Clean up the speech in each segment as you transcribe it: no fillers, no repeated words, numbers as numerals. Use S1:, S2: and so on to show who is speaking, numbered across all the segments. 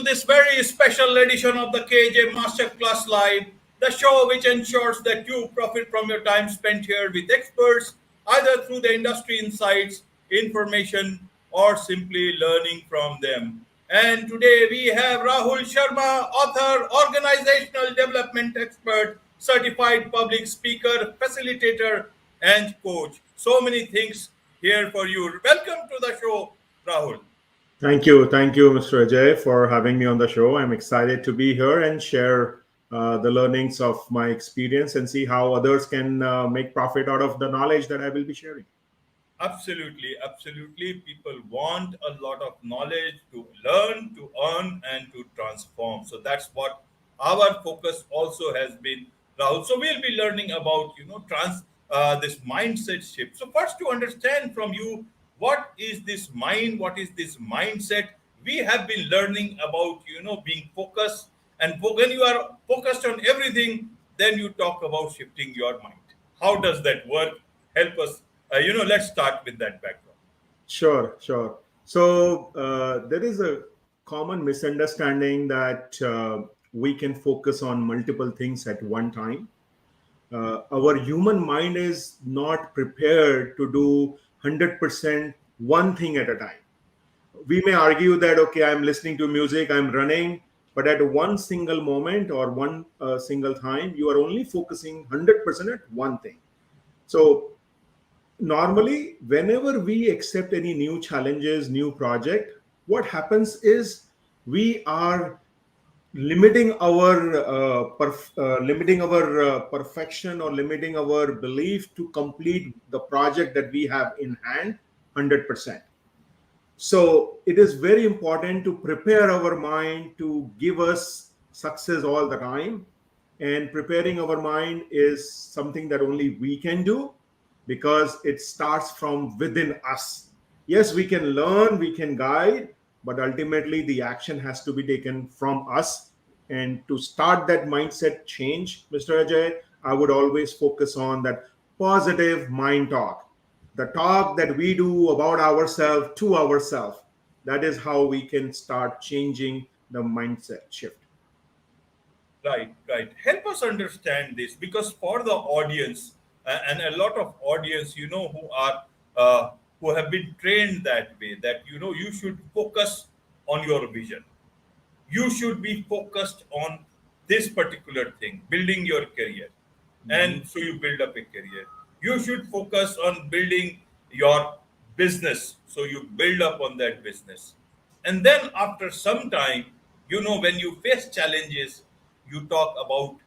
S1: this very special edition of the KJ Masterclass Live, the show which ensures that you profit from your time spent here with experts, either through the industry insights, information, or simply learning from them. And today we have Rahul Sharma, author, organizational development expert, certified public speaker, facilitator, and coach. So many things here for you. Welcome to the show, Rahul.
S2: Thank you. Thank you, Mr. Ajay, for having me on the show. I'm excited to be here and share the learnings of my experience and see how others can make profit out of the knowledge that I will be sharing.
S1: Absolutely, absolutely. People want a lot of knowledge to learn, to earn, and to transform. So that's what our focus also has been, Rahul. So we'll be learning about this mindset shift. So first, to understand from you, what is this mind? What is this mindset? We have been learning about being focused, and when you are focused on everything, then you talk about shifting your mind. How does that work? Help us. Let's start with that background.
S2: Sure, sure. So there is a common misunderstanding that we can focus on multiple things at one time. Our human mind is not prepared to do 100% one thing at a time. We may argue that, okay, I'm listening to music, I'm running, but at one single moment or one single time, you are only focusing 100% at one thing. So normally, whenever we accept any new challenges, new project, what happens is we are limiting our perfection or limiting our belief to complete the project that we have in hand 100%. So it is very important to prepare our mind to give us success all the time. And preparing our mind is something that only we can do because it starts from within us. Yes, we can learn, we can guide, but ultimately the action has to be taken from us. And to start that mindset change, Mr. Ajay, I would always focus on that positive mind talk, the talk that we do about ourselves to ourselves. That is how we can start changing the mindset shift.
S1: Right, right. Help us understand this, because for the audience, and a lot of audience, who have been trained that way, that you should focus on your vision. You should be focused on this particular thing, building your career. And so you build up a career. You should focus on building your business. So you build up on that business. And then after some time, when you face challenges, you talk about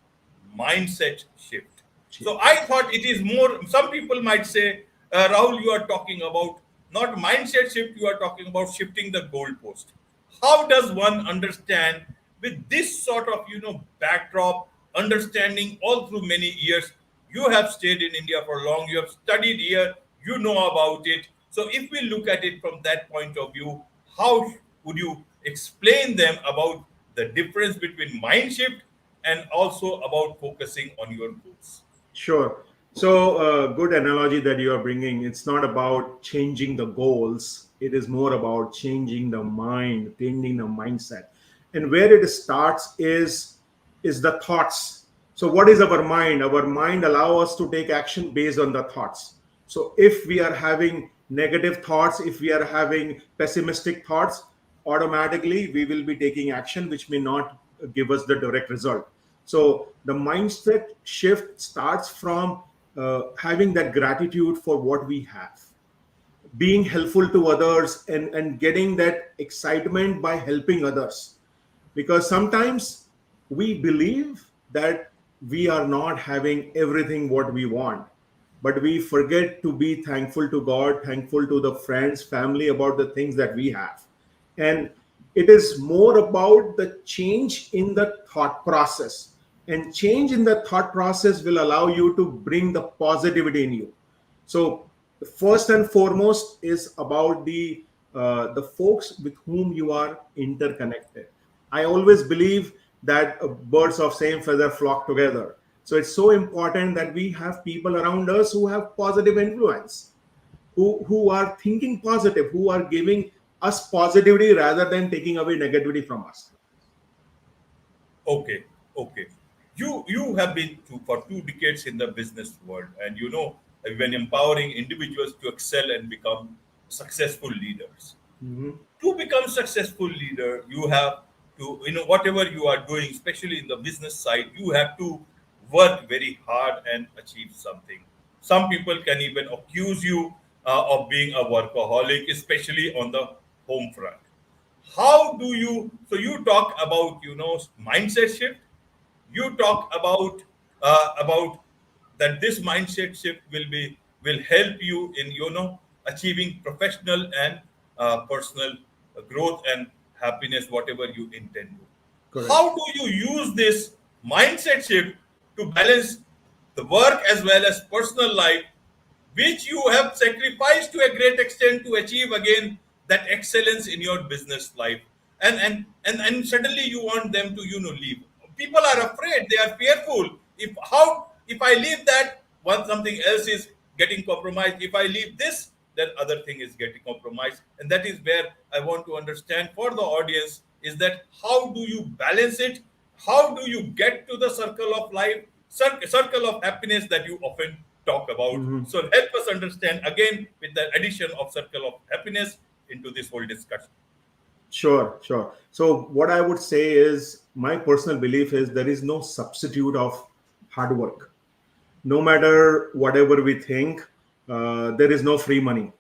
S1: mindset shift. So I thought it is more, some people might say, Rahul, you are talking about not mindset shift, you are talking about shifting the goalpost. How does one understand with this sort of backdrop, understanding all through many years? You have stayed in India for long, you have studied here, you know about it. So if we look at it from that point of view, how would you explain them about the difference between mind shift and also about focusing on your goals?
S2: Sure. So, good analogy that you are bringing. It's not about changing the goals. It is more about changing the mind, changing the mindset. And where it starts is the thoughts. So, what is our mind? Our mind allow us to take action based on the thoughts. So, if we are having negative thoughts, if we are having pessimistic thoughts, automatically we will be taking action which may not give us the direct result. So the mindset shift starts from having that gratitude for what we have, being helpful to others, and getting that excitement by helping others. Because sometimes we believe that we are not having everything what we want, but we forget to be thankful to God, thankful to the friends, family about the things that we have. And it is more about the change in the thought process. And change in the thought process will allow you to bring the positivity in you. So first and foremost is about the folks with whom you are interconnected. I always believe that birds of same feather flock together. So it's so important that we have people around us who have positive influence, who are thinking positive, who are giving us positivity rather than taking away negativity from us.
S1: Okay, okay. You have been for 2 decades in the business world, and you know when empowering individuals to excel and become successful leaders.
S2: Mhm.
S1: To become successful leader, you have to, whatever you are doing, especially in the business side, you have to work very hard and achieve something. Some people can even accuse you of being a workaholic, especially on the home front. How do you, so you talk about, mindset shift. You talk about that this mindset shift will help you in, achieving professional and personal growth and happiness, whatever you intend to.
S2: Correct.
S1: How do you use this mindset shift to balance the work as well as personal life, which you have sacrificed to a great extent to achieve again that excellence in your business life, and suddenly you want them to, leave. People are afraid, they are fearful. If I leave that one, something else is getting compromised. If I leave this, then other thing is getting compromised. And that is where I want to understand for the audience is that how do you balance it? How do you get to the circle of life, circle of happiness that you often talk about?
S2: Mhm.
S1: So help us understand again with the addition of circle of happiness into this whole discussion.
S2: Sure, sure. So, what I would say is my personal belief is there is no substitute of hard work. No matter whatever we think, there is no free money.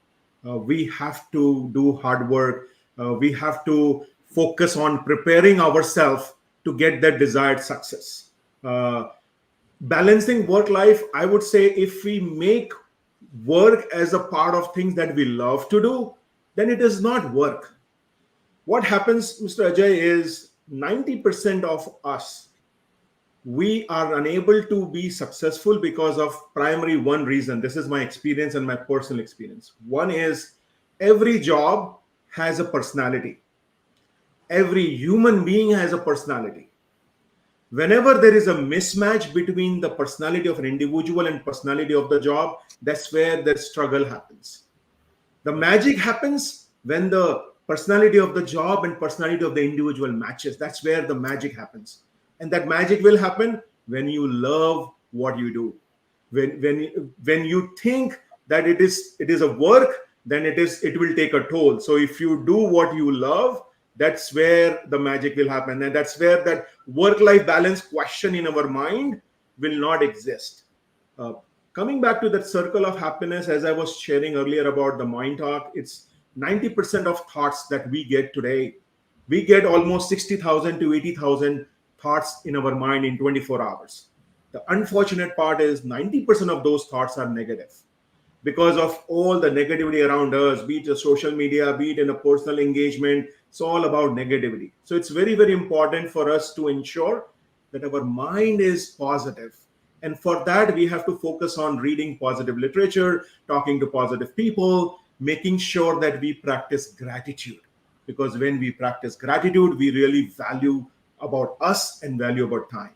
S2: We have to do hard work. We have to focus on preparing ourselves to get that desired success. Uh, Balancing work life, I would say, if we make work as a part of things that we love to do, then it is not work. What happens, Mr. Ajay, is 90% of us, we are unable to be successful because of primary one reason. This is my experience and my personal experience. One is every job has a personality. Every human being has a personality. Whenever there is a mismatch between the personality of an individual and personality of the job, that's where the struggle happens. The magic happens when the personality of the job and personality of the individual matches. That's where the magic happens. And that magic will happen when you love what you do. When you think that it is a work, then it will take a toll. So if you do what you love, that's where the magic will happen. And that's where that work life balance question in our mind will not exist. uh, Coming back to that circle of happiness, as I was sharing earlier about the mind talk, it's 90% of thoughts that we get today. We get almost 60,000 to 80,000 thoughts in our mind in 24 hours. The unfortunate part is 90% of those thoughts are negative because of all the negativity around us, be it a social media, be it in a personal engagement. It's all about negativity. So it's very, very important for us to ensure that our mind is positive. And for that, we have to focus on reading positive literature, talking to positive people, making sure that we practice gratitude. Because when we practice gratitude, we really value about us and value about time.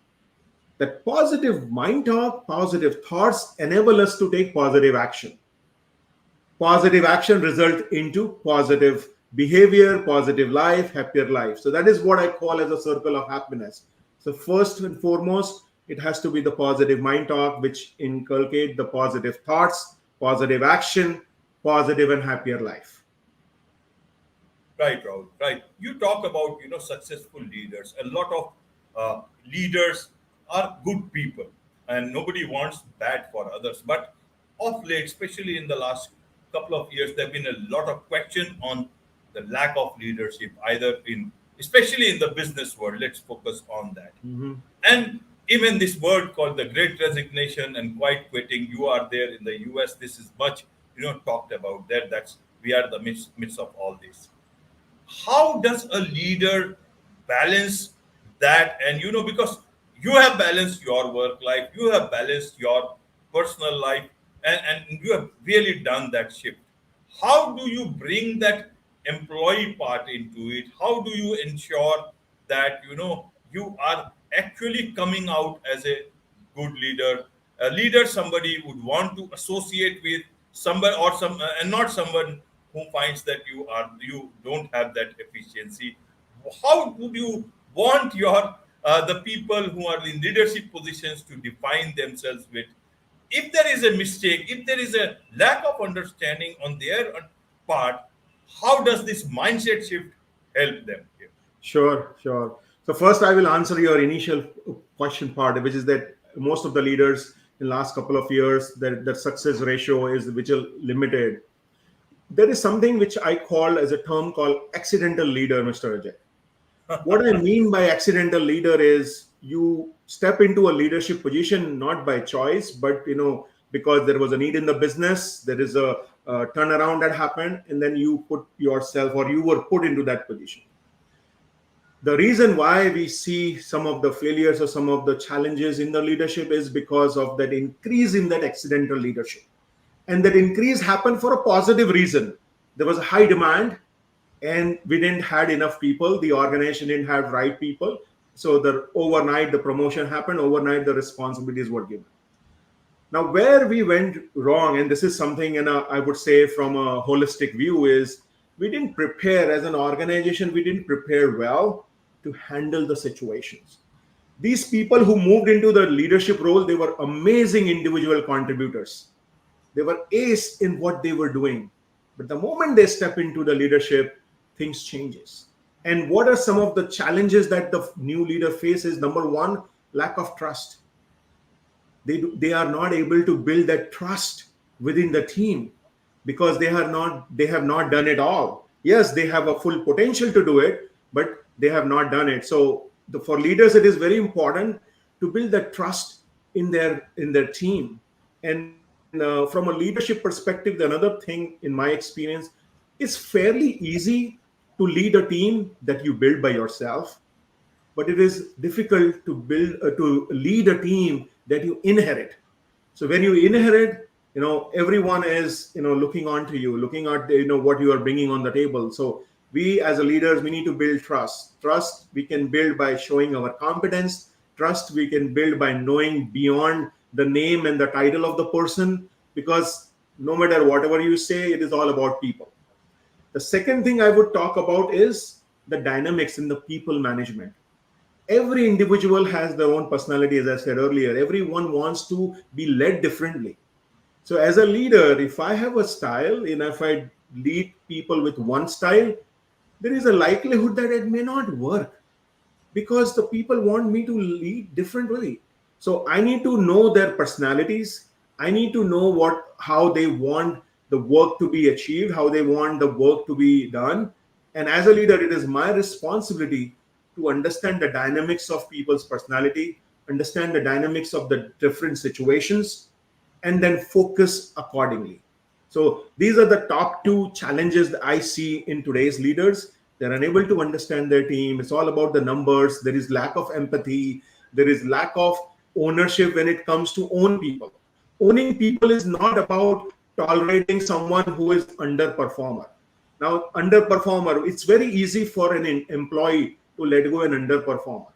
S2: That positive mind talk, positive thoughts enable us to take positive action. Positive action result into positive behavior, positive life, happier life. So that is what I call as a circle of happiness. So first and foremost, it has to be the positive mind talk, which inculcate the positive thoughts, positive action, positive and happier life.
S1: Right, Rahul. Right. You talk about, successful leaders. A lot of leaders are good people, and nobody wants bad for others. But of late, especially in the last couple of years, there have been a lot of question on the lack of leadership, either in, especially in the business world. Let's focus on that.
S2: Mhm.
S1: And even this word called the Great Resignation and quiet quitting, you are there in the U.S. This is much, talked about there. That's we are the midst of all this. How does a leader balance that? And because you have balanced your work life, you have balanced your personal life, and you have really done that shift. How do you bring that employee part into it? How do you ensure that you are actually coming out as a good leader, a leader somebody would want to associate with, somebody or some and not someone who finds that you don't have that efficiency? How would you want your the people who are in leadership positions to define themselves with. If there is a mistake, if there is a lack of understanding on their part, how does this mindset shift help them here?
S2: Sure, sure. So first, I will answer your initial question part, which is that most of the leaders in last couple of years, their success ratio is which is limited. There is something which I call as a term called accidental leader, Mr. Ajay. What I mean by accidental leader is you step into a leadership position not by choice, but because there was a need in the business, there is a turnaround that happened, and then you put yourself or you were put into that position. The reason why we see some of the failures or some of the challenges in the leadership is because of that increase in that accidental leadership. And that increase happened for a positive reason. There was a high demand and we didn't had enough people. The organization didn't have right people. So the overnight the promotion happened, overnight the responsibilities were given. Now, where we went wrong, and this is something, I would say from a holistic view, is we didn't prepare as an organization, we didn't prepare well to handle the situations. These people who moved into the leadership role, they were amazing individual contributors. They were ace in what they were doing. But the moment they step into the leadership, things changes. And what are some of the challenges that the new leader faces? Number one, lack of trust. They are not able to build that trust within the team because they have not done it all. Yes, they have a full potential to do it, but they have not done it. So for leaders it is very important to build that trust in their team. And from a leadership perspective, the another thing in my experience, it's fairly easy to lead a team that you build by yourself, but it is difficult to lead a team that you inherit. So when you inherit, everyone is looking on to you, looking at what you are bringing on the table. So we as a leaders, we need to build trust we can build by showing our competence. Trust we can build by knowing beyond the name and the title of the person, because no matter whatever you say, it is all about people. The second thing I would talk about is the dynamics in the people management. Every individual has their own personality, as I said earlier. Everyone wants to be led differently. So as a leader, if I have a style and if I lead people with one style, there is a likelihood that it may not work because the people want me to lead differently. So I need to know their personalities. I need to know how they want the work to be achieved, how they want the work to be done. And as a leader, it is my responsibility to understand the dynamics of people's personality, understand the dynamics of the different situations, and then focus accordingly. So these are the top two challenges that I see in today's leaders. They're unable to understand their team. It's all about the numbers. There is lack of empathy. There is lack of ownership when it comes to own people. Owning people is not about tolerating someone who is underperformer. Now, underperformer, it's very easy for an employee to let go an underperformer.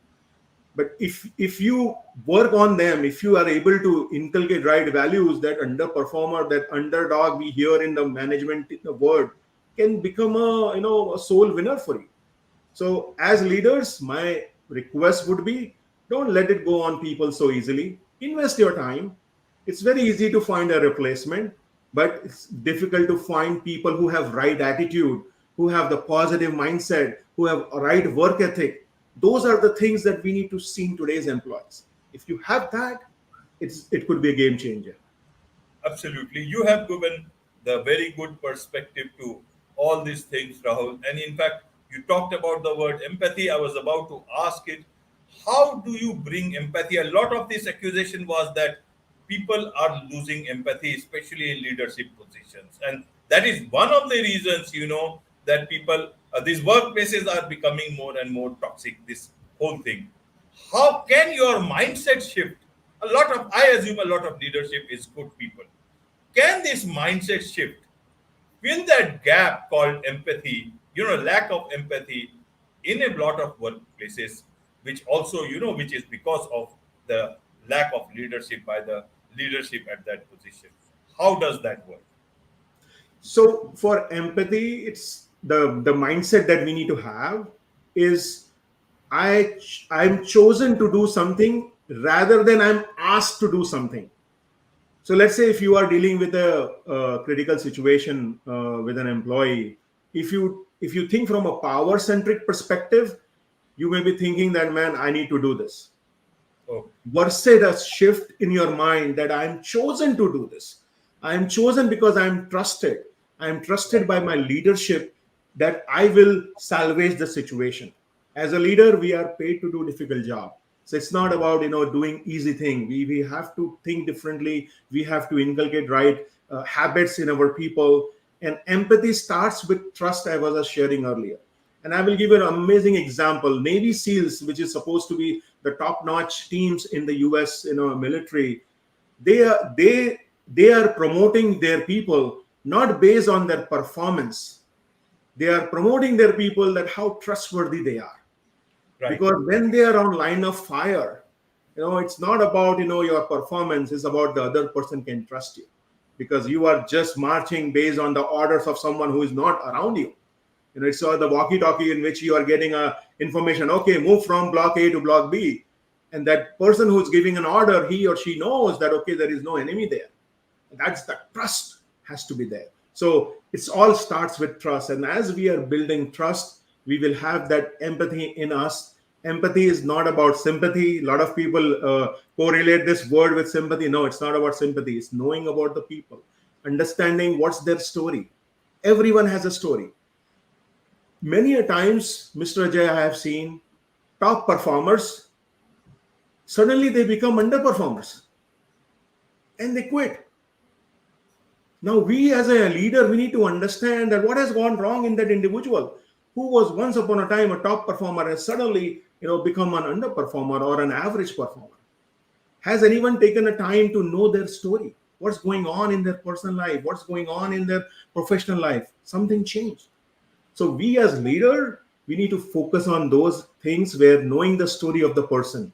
S2: But if you work on them, if you are able to inculcate right values, that underperformer, that underdog we hear in the management word can become a soul winner for you. So as leaders, my request would be, don't let it go on people so easily. Invest your time. It's very easy to find a replacement, but it's difficult to find people who have right attitude, who have the positive mindset, who have a right work ethic. Those are the things that we need to see in today's employees. If you have that, it could be a game changer.
S1: Absolutely. You have given the very good perspective to all these things, Rahul. And in fact, you talked about the word empathy. I was about to ask it. How do you bring empathy? A lot of this accusation was that people are losing empathy, especially in leadership positions. And that is one of the reasons, that people, these workplaces are becoming more and more toxic, this whole thing. How can your mindset shift? I assume a lot of leadership is good people. Can this mindset shift fill that gap called empathy, lack of empathy in a lot of workplaces, which also, which is because of the lack of leadership by the leadership at that position? How does that work?
S2: So for empathy, it's the mindset that we need to have is I'm chosen to do something rather than I'm asked to do something. So let's say if you are dealing with a critical situation with an employee, if you think from a power centric perspective, you may be thinking that, man, I need to do this.
S1: Oh,
S2: Versus a shift in your mind that I'm chosen to do this. I'm chosen because I'm trusted. I'm trusted
S1: right,
S2: by my leadership that I will salvage the situation. As a leader, we are paid to do difficult job. So it's not about doing easy thing. We have to think differently. We have to inculcate right habits in our people. And empathy starts with trust. I was sharing earlier. And I will give you an amazing example. Navy SEALs, which is supposed to be the top-notch teams in the U.S. Military, they are promoting their people not based on their performance. They are promoting their people that how trustworthy they are.
S1: right,
S2: Because
S1: right,
S2: when they are on line of fire, it's not about your performance. It's about the other person can trust you, because you are just marching based on the orders of someone who is not around you. It's the walkie-talkie in which you are getting information. Okay, move from block A to block B, and that person who's giving an order, he or she knows that okay, there is no enemy there. That's the trust has to be there. So it's all starts with trust, and as we are building trust, we will have that empathy in us. Empathy is not about sympathy. A lot of people correlate this word with sympathy. No, it's not about sympathy. It's knowing about the people, understanding what's their story. Everyone has a story. Many a times, Mr. Ajay, I have seen top performers, suddenly they become underperformers and they quit. Now, we as a leader, we need to understand that what has gone wrong in that individual who was once upon a time a top performer has suddenly, become an underperformer or an average performer. Has anyone taken a time to know their story? What's going on in their personal life? What's going on in their professional life? Something changed. So we as leader, we need to focus on those things where knowing the story of the person,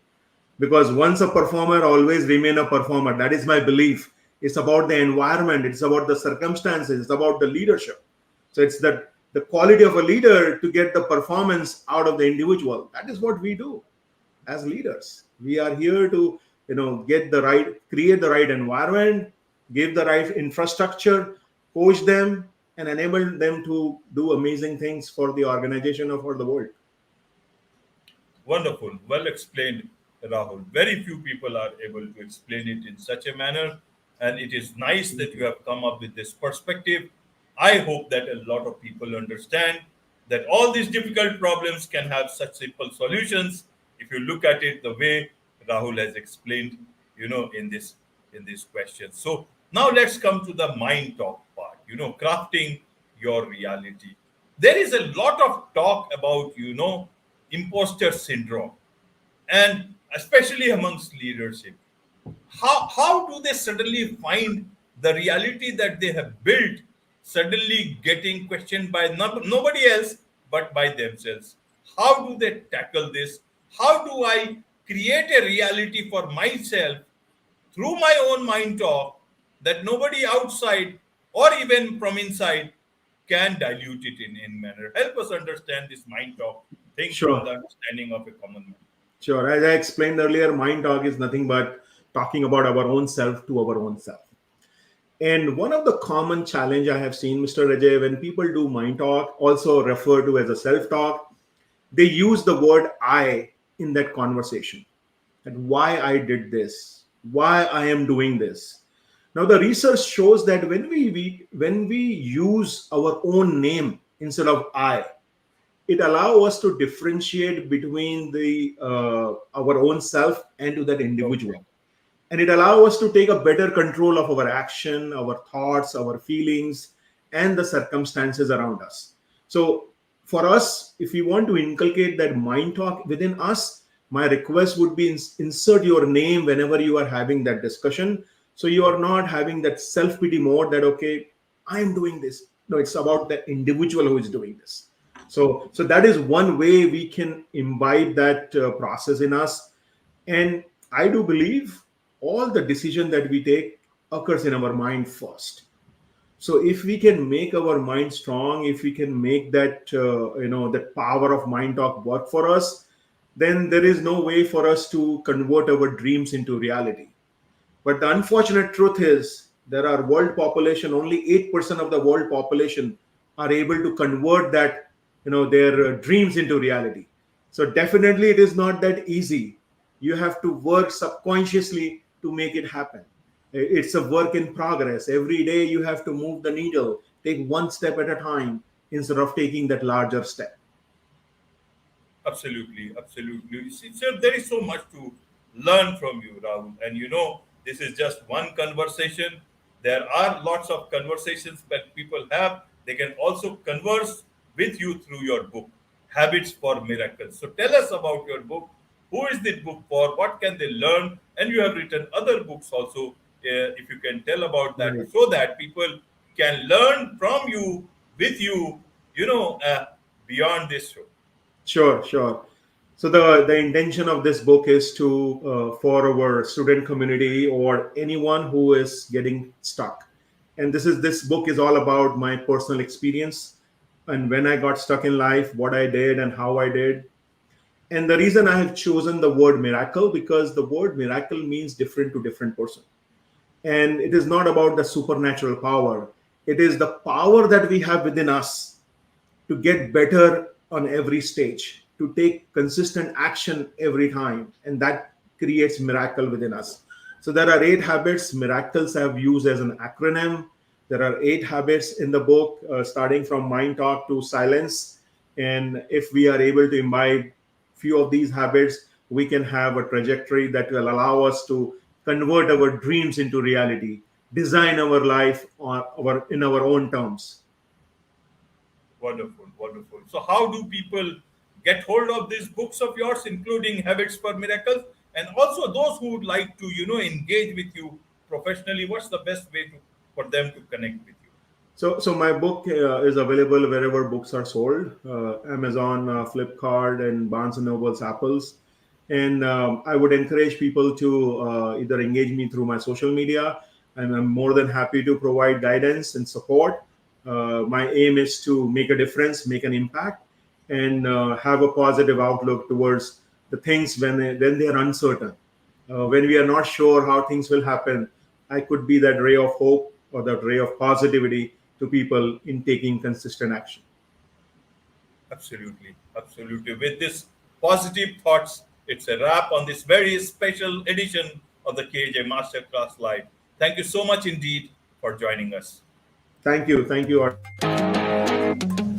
S2: because once a performer, always remain a performer. That is my belief. It's about the environment. It's about the circumstances. It's about the leadership. So it's that the quality of a leader to get the performance out of the individual. That is what we do as leaders. We are here to get the right, create the right environment, give the right infrastructure, coach them, and enable them to do amazing things for the organization or for the world.
S1: wonderful, well explained, Rahul. Very few people are able to explain it in such a manner, and it is nice that you have come up with this perspective. I hope that a lot of people understand that all these difficult problems can have such simple solutions if you look at it the way Rahul has explained, in this question. So now let's come to the mind talk part, crafting your reality. There is a lot of talk about, imposter syndrome, and especially amongst leadership. How do they suddenly find the reality that they have built suddenly getting questioned by nobody else but by themselves? How do they tackle this? How do I create a reality for myself through my own mind talk that nobody outside or even from inside can dilute it in manner? Help us understand this mind talk thing from
S2: Sure.
S1: the understanding of a common man.
S2: Sure. As I explained earlier, mind talk is nothing but talking about our own self to our own self. And one of the common challenge I have seen, Mr. Rajay, when people do mind talk, also referred to as a self talk, they use the word I in that conversation. And why I did this, why I am doing this. Now the research shows that when we use our own name instead of I, it allows us to differentiate between the our own self and to that
S1: Okay.
S2: individual, and it allows us to take a better control of our action, our thoughts, our feelings, and the circumstances around us. So for us, if we want to inculcate that mind talk within us, my request would be insert your name whenever you are having that discussion, so you are not having that self pity mode that okay, I am doing this. No, it's about the individual who is doing this. So that is one way we can imbibe that process in us. And I do believe all the decision that we take occurs in our mind first. So if we can make our mind strong, if we can make that that power of mind talk work for us, then there is no way for us to convert our dreams into reality. But the unfortunate truth is there are world population, only 8% of the world population are able to convert that, their dreams into reality. So definitely it is not that easy. You have to work subconsciously to make it happen. It's a work in progress. Every day you have to move the needle, take one step at a time instead of taking that larger step.
S1: Absolutely, absolutely. You see, sir, there is so much to learn from you, Rahul. And this is just one conversation. There are lots of conversations that people have. They can also converse with you through your book, Habits for Miracles. So tell us about your book. Who is the book for? What can they learn? And you have written other books also. If you can tell about that,
S2: Right.
S1: so that people can learn from you, with you, beyond this show.
S2: Sure, sure. So the intention of this book is to for our student community or anyone who is getting stuck. And this book is all about my personal experience and when I got stuck in life, what I did and how I did. And the reason I have chosen the word miracle, because the word miracle means different to different person. And it is not about the supernatural power. It is the power that we have within us to get better on every stage, to take consistent action every time, and that creates miracle within us. So there are 8 habits. Miracles I've used as an acronym. There are 8 habits in the book, starting from mind talk to silence. And if we are able to imbibe few of these habits, we can have a trajectory that will allow us to convert our dreams into reality, design our life in our own terms.
S1: Wonderful, wonderful. So, how do people get hold of these books of yours, including Habits for Miracles, and also those who would like to, engage with you professionally? What's the best way for them to connect with you?
S2: So my book is available wherever books are sold, Amazon, Flipkart, and Barnes and Noble's, Apple's. And I would encourage people to either engage me through my social media, and I'm more than happy to provide guidance and support. My aim is to make a difference, make an impact, and have a positive outlook towards the things when they are uncertain. When we are not sure how things will happen, I could be that ray of hope or that ray of positivity to people in taking consistent action.
S1: Absolutely, absolutely. With this positive thoughts, it's a wrap on this very special edition of the KJ Masterclass Live. Thank you so much indeed for joining us.
S2: Thank you. Thank you, audience.